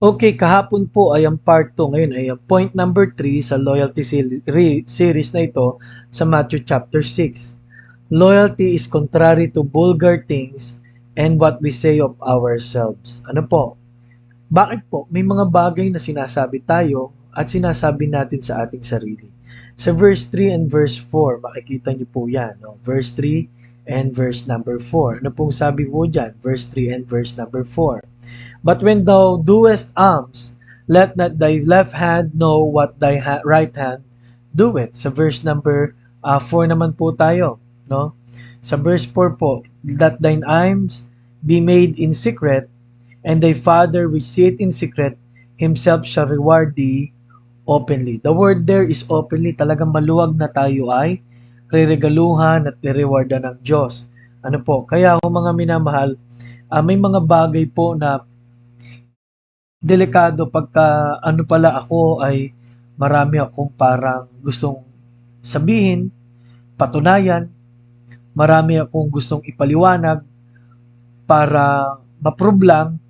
Okay, kahapon po ay ang part 2. Ngayon ay ang point number 3 sa loyalty series na ito sa Matthew chapter 6. Loyalty is contrary to vulgar things and what we say of ourselves. Ano po? Bakit po? May mga bagay na sinasabi tayo at sinasabi natin sa ating sarili. Sa verse 3 and verse 4, makikita niyo po yan. No? Verse 3 and verse number 4. Ano pong sabi po dyan? Verse 3 and verse number 4. But when thou doest alms, let not thy left hand know what thy right hand doeth. Sa verse number 4 naman po tayo. No? Sa verse 4 po, that thine alms be made in secret, and thy Father which sitteth in secret, himself shall reward thee openly. The word there is openly. Talagang maluwag na tayo ay reregaluhan at rewardan ng Diyos. Ano po? Kaya mga minamahal, may mga bagay po na delikado pagka ano pala ako ay marami akong parang gustong sabihin, patunayan, marami akong gustong ipaliwanag para ma-prove lang,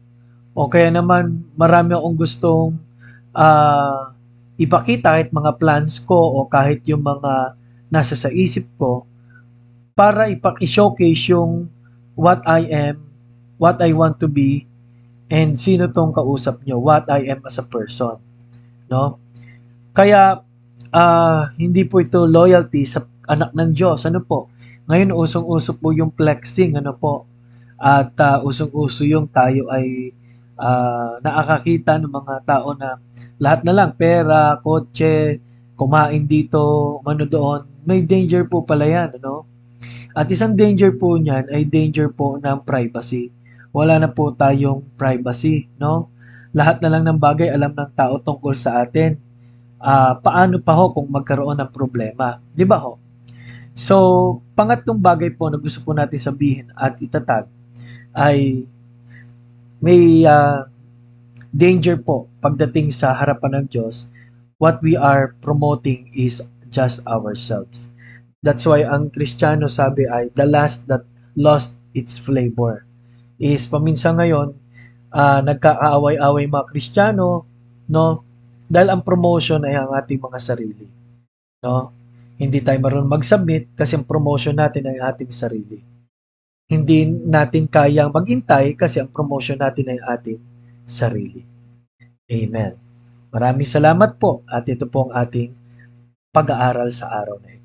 o kaya naman marami akong gustong ipakita kahit mga plans ko o kahit yung mga nasa sa isip ko para showcase yung what I am, what I want to be, and sino tong kausap nyo, what I am as a person. No? Kaya hindi po ito loyalty sa anak ng Diyos. Ano po? Ngayon usong-uso po yung flexing, ano po? At usong-uso yung tayo ay nakakakita ng mga tao na lahat na lang pera, kotse, kumain dito, mano doon. May danger po pala yan, ano? At isang danger po niyan ay danger po ng privacy. Wala na po tayong privacy, no? Lahat na lang ng bagay alam ng tao tungkol sa atin. Paano pa ho kung magkaroon ng problema? Di ba ho? So, pangatlong bagay po na gusto po natin sabihin at itatag ay may danger po pagdating sa harapan ng Diyos. What we are promoting is just ourselves. That's why ang Kristiyano sabi ay the last that lost its flavor. Is paminsan ngayon, nagkakaaway-away mga Kristiyano, no? Dahil ang promotion ay ang ating mga sarili, no? Hindi tayo marunong mag-submit kasi ang promotion natin ay ating sarili. Hindi natin kayang maghintay kasi ang promotion natin ay ating sarili. Amen. Maraming salamat po at ito po ang ating pag-aaral sa araw na ito.